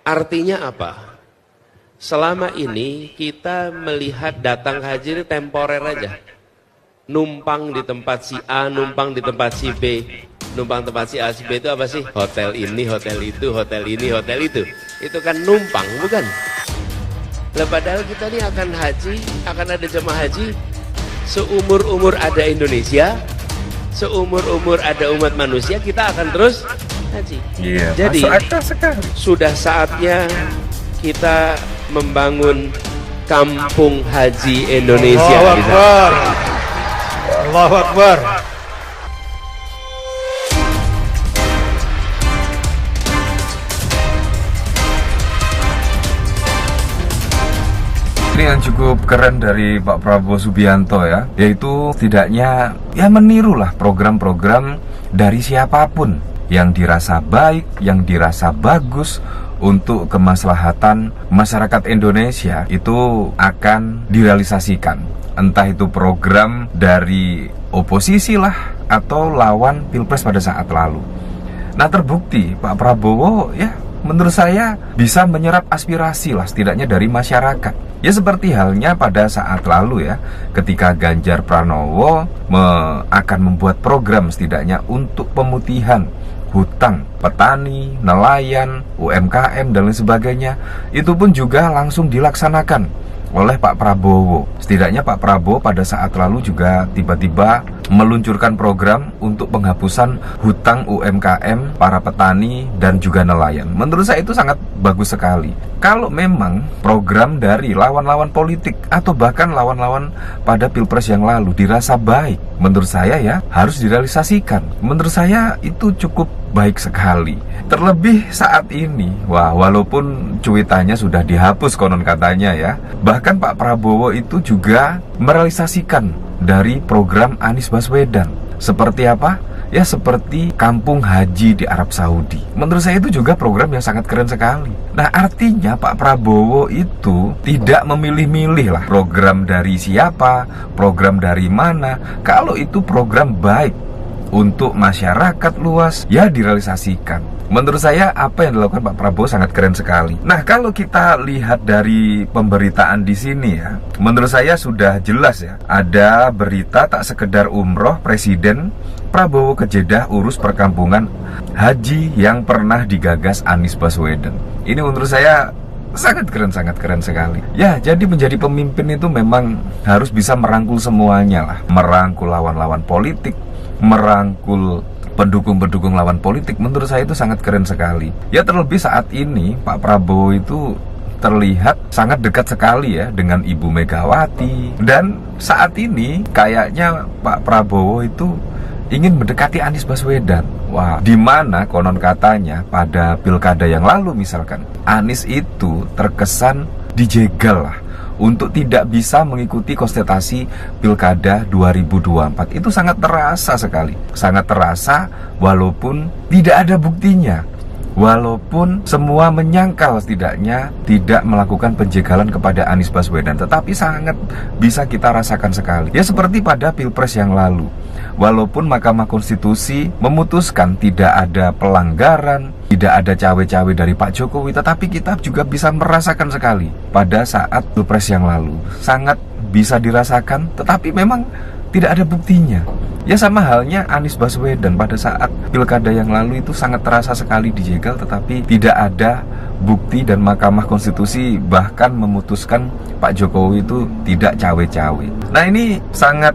Artinya apa? Selama ini kita melihat datang haji ini temporer aja. Numpang di tempat si A, numpang di tempat si B. Numpang tempat si A, si B itu apa sih? Hotel ini, hotel itu, hotel ini, hotel itu. Itu kan numpang, bukan? Lah padahal kita ini akan haji, akan ada jemaah haji seumur-umur ada Indonesia, seumur-umur ada umat manusia, kita akan terus haji. Jadi sudah saatnya kita membangun kampung haji Indonesia. Allahu Akbar. Allahu Akbar. Ini yang cukup keren dari Pak Prabowo Subianto ya, yaitu setidaknya ya menirulah program-program dari siapapun yang dirasa baik, yang dirasa bagus untuk kemaslahatan masyarakat Indonesia itu akan direalisasikan. Entah itu program dari oposisi lah atau lawan Pilpres pada saat lalu. Nah terbukti Pak Prabowo ya menurut saya bisa menyerap aspirasi lah setidaknya dari masyarakat. Ya seperti halnya pada saat lalu ya, ketika Ganjar Pranowo akan membuat program setidaknya untuk pemutihan hutang petani, nelayan, UMKM dan lain sebagainya. Itu pun juga langsung dilaksanakan oleh Pak Prabowo. Setidaknya Pak Prabowo pada saat lalu juga tiba-tiba meluncurkan program untuk penghapusan hutang UMKM para petani dan juga nelayan. Menurut saya itu sangat bagus sekali. Kalau memang program dari lawan-lawan politik atau bahkan lawan-lawan pada Pilpres yang lalu dirasa baik, menurut saya ya harus direalisasikan. Menurut saya itu cukup baik sekali. Terlebih saat ini, walaupun cuitannya sudah dihapus konon katanya ya, bahkan Pak Prabowo itu juga merealisasikan dari program Anies Baswedan. Seperti apa? Ya seperti kampung haji di Arab Saudi. Menurut saya itu juga program yang sangat keren sekali. Nah artinya Pak Prabowo itu tidak memilih-milih lah program dari siapa, program dari mana. Kalau itu program baik untuk masyarakat luas, ya direalisasikan. Menurut saya apa yang dilakukan Pak Prabowo sangat keren sekali. Nah kalau kita lihat dari pemberitaan di sini ya, menurut saya sudah jelas ya. Ada berita tak sekedar umroh Presiden Prabowo ke Jeddah urus perkampungan haji yang pernah digagas Anies Baswedan. Ini menurut saya sangat keren sekali. Ya, jadi menjadi pemimpin itu memang harus bisa merangkul semuanya lah. Merangkul lawan-lawan politik, merangkul pendukung-pendukung lawan politik. Menurut saya itu sangat keren sekali. Ya terlebih saat ini Pak Prabowo itu terlihat sangat dekat sekali ya dengan Ibu Megawati. Dan saat ini kayaknya Pak Prabowo itu ingin mendekati Anies Baswedan. Wah, di mana konon katanya pada pilkada yang lalu misalkan Anies itu terkesan dijegal lah untuk tidak bisa mengikuti kontestasi pilkada 2024. Itu sangat terasa sekali. Sangat terasa walaupun tidak ada buktinya. Walaupun semua menyangkal setidaknya tidak melakukan penjegalan kepada Anies Baswedan, tetapi sangat bisa kita rasakan sekali. Ya seperti pada Pilpres yang lalu. Walaupun Mahkamah Konstitusi memutuskan tidak ada pelanggaran, tidak ada cawe-cawe dari Pak Jokowi, tetapi kita juga bisa merasakan sekali pada saat Pilpres yang lalu. Sangat bisa dirasakan, tetapi memang tidak ada buktinya. Ya sama halnya Anies Baswedan pada saat pilkada yang lalu itu sangat terasa sekali dijegal, tetapi tidak ada bukti dan Mahkamah Konstitusi bahkan memutuskan Pak Jokowi itu tidak cawe-cawe. Nah ini sangat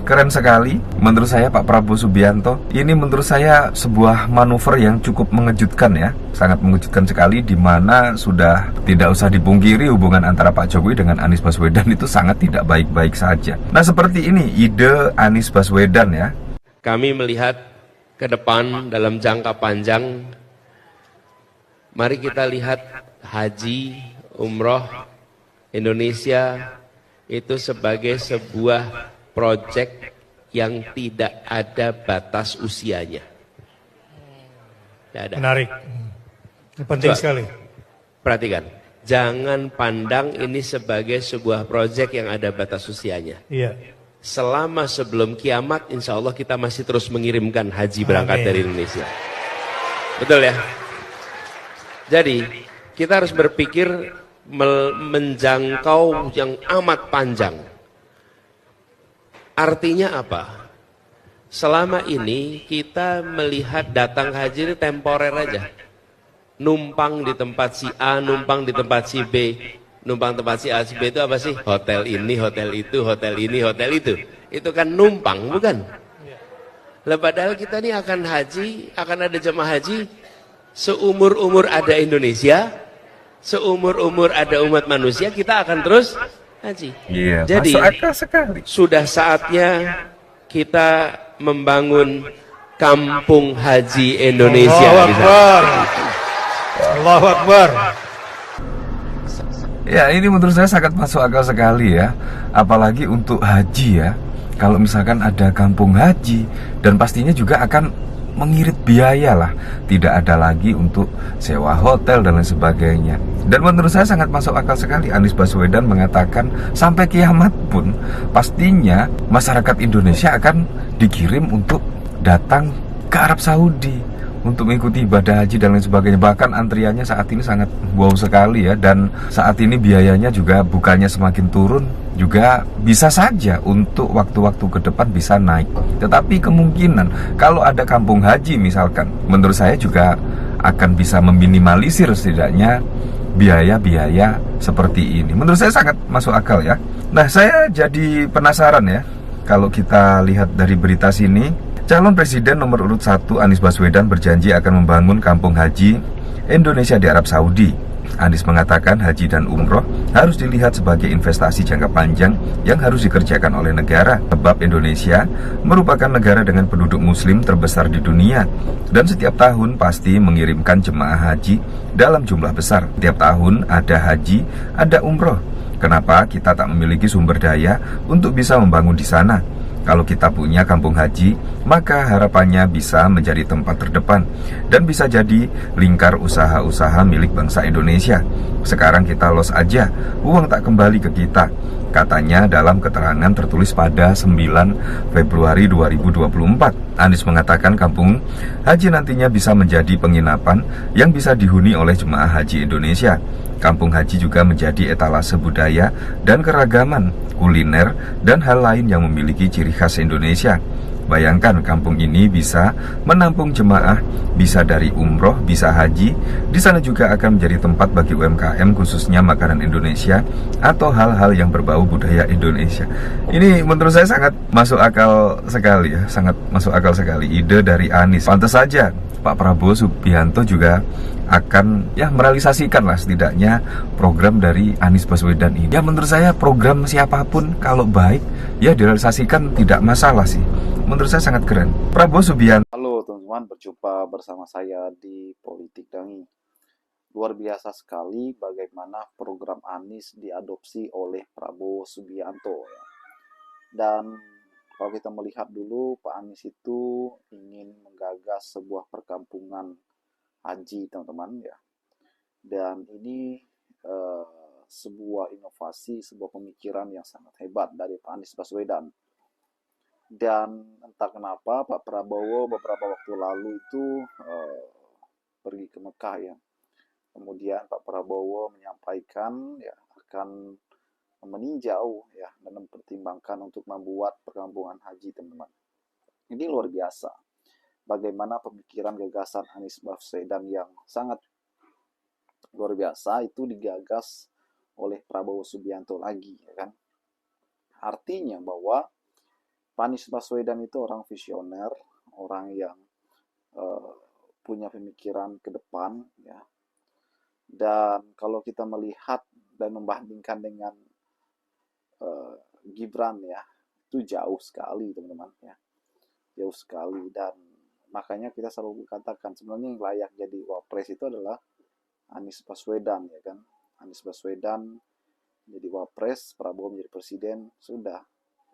keren sekali menurut saya Pak Prabowo Subianto. Ini menurut saya sebuah manuver yang cukup mengejutkan ya. Sangat mengejutkan sekali, di mana sudah tidak usah dipungkiri hubungan antara Pak Jokowi dengan Anies Baswedan itu sangat tidak baik-baik saja. Nah seperti ini ide Anies Baswedan ya. Kami melihat ke depan dalam jangka panjang. Mari kita lihat haji, umroh Indonesia itu sebagai sebuah proyek yang tidak ada batas usianya. Tidak ada. Menarik. Ini penting sekali. Perhatikan, jangan pandang ini sebagai sebuah proyek yang ada batas usianya. Iya. Selama sebelum kiamat, insya Allah kita masih terus mengirimkan haji berangkat dari Indonesia. Betul ya? Jadi, kita harus berpikir menjangkau yang amat panjang. Artinya apa? Selama ini kita melihat datang haji ini temporer aja. Numpang di tempat si A, numpang di tempat si B. Numpang tempat si A, si B itu apa sih? Hotel ini, hotel itu, hotel ini, hotel itu. Itu kan numpang, bukan? Lah padahal kita ini akan haji, akan ada jemaah haji seumur-umur ada Indonesia, seumur-umur ada umat manusia, kita akan terus haji. Iya, Jadi masuk akal sekali. sudah saatnya kita membangun kampung haji Indonesia Allahu di sana. Akbar. Allahu Akbar. Ya, ini menurut saya sangat masuk akal sekali ya. Apalagi untuk haji ya. Kalau misalkan ada kampung haji, dan pastinya juga akan mengirit biaya lah. Tidak ada lagi untuk sewa hotel dan lain sebagainya. Dan menurut saya sangat masuk akal sekali Anies Baswedan mengatakan sampai kiamat pun pastinya masyarakat Indonesia akan dikirim untuk datang ke Arab Saudi untuk mengikuti ibadah haji dan lain sebagainya. Bahkan antriannya saat ini sangat wow sekali ya. Dan saat ini biayanya juga bukannya semakin turun, juga bisa saja untuk waktu-waktu ke depan bisa naik. Tetapi kemungkinan kalau ada kampung haji misalkan, menurut saya juga akan bisa meminimalisir setidaknya biaya-biaya seperti ini. Menurut saya sangat masuk akal ya. Nah, saya jadi penasaran ya. Kalau kita lihat dari berita sini, calon presiden nomor urut 1 Anies Baswedan berjanji akan membangun kampung haji Indonesia di Arab Saudi. Anies mengatakan haji dan umroh harus dilihat sebagai investasi jangka panjang yang harus dikerjakan oleh negara. Sebab Indonesia merupakan negara dengan penduduk muslim terbesar di dunia, dan setiap tahun pasti mengirimkan jemaah haji dalam jumlah besar. Setiap tahun ada haji, ada umroh. Kenapa kita tak memiliki sumber daya untuk bisa membangun di sana? Kalau kita punya kampung haji, maka harapannya bisa menjadi tempat terdepan dan bisa jadi lingkar usaha-usaha milik bangsa Indonesia. Sekarang kita los aja, uang tak kembali ke kita, katanya dalam keterangan tertulis pada 9 Februari 2024. Anies mengatakan kampung haji nantinya bisa menjadi penginapan yang bisa dihuni oleh jemaah haji Indonesia. Kampung haji juga menjadi etalase budaya dan keragaman, kuliner, dan hal lain yang memiliki ciri khas Indonesia. Bayangkan kampung ini bisa menampung jemaah, bisa dari umroh, bisa haji. Di sana juga akan menjadi tempat bagi UMKM khususnya makanan Indonesia atau hal-hal yang berbau budaya Indonesia. Ini menurut saya sangat masuk akal sekali ya, sangat masuk akal sekali ide dari Anies. Pantas saja Pak Prabowo Subianto juga akan ya merealisasikan lah setidaknya program dari Anies Baswedan ini. Ya menurut saya program siapapun kalau baik ya direalisasikan tidak masalah sih. Menurut saya sangat keren. Prabowo Subianto. Halo teman-teman, berjumpa bersama saya di Politik Dangi. Luar biasa sekali bagaimana program Anies diadopsi oleh Prabowo Subianto. Dan kalau kita melihat dulu, Pak Anies itu ingin menggagas sebuah perkampungan haji, teman-teman ya. Dan ini sebuah inovasi, sebuah pemikiran yang sangat hebat dari Pak Anies Baswedan. Dan entah kenapa Pak Prabowo beberapa waktu lalu itu pergi ke Mekah ya. Kemudian Pak Prabowo menyampaikan ya akan meninjau ya dan mempertimbangkan untuk membuat perkampungan haji, teman-teman. Ini luar biasa. Bagaimana pemikiran gagasan Anies Baswedan yang sangat luar biasa itu digagas oleh Prabowo Subianto lagi ya kan. Artinya bahwa Anies Baswedan itu orang visioner, orang yang punya pemikiran ke depan ya. Dan kalau kita melihat dan membandingkan dengan Gibran ya, itu jauh sekali teman-teman ya. Jauh sekali, dan makanya kita selalu katakan sebenarnya yang layak jadi wapres itu adalah Anies Baswedan ya kan. Anies Baswedan jadi wapres, Prabowo menjadi presiden, sudah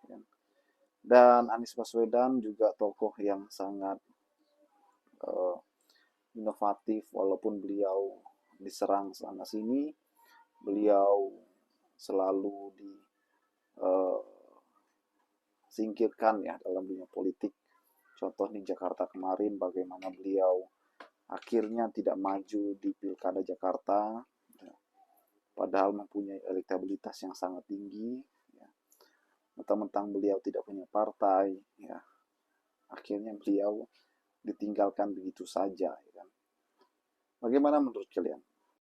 ya kan? Dan Anies Baswedan juga tokoh yang sangat inovatif, walaupun beliau diserang sana sini, beliau selalu disingkirkan ya dalam dunia politik. Contoh di Jakarta kemarin bagaimana beliau akhirnya tidak maju di Pilkada Jakarta, ya, padahal mempunyai elektabilitas yang sangat tinggi, ya. Mentang-mentang beliau tidak punya partai, ya, akhirnya beliau ditinggalkan begitu saja, ya kan. Bagaimana menurut kalian?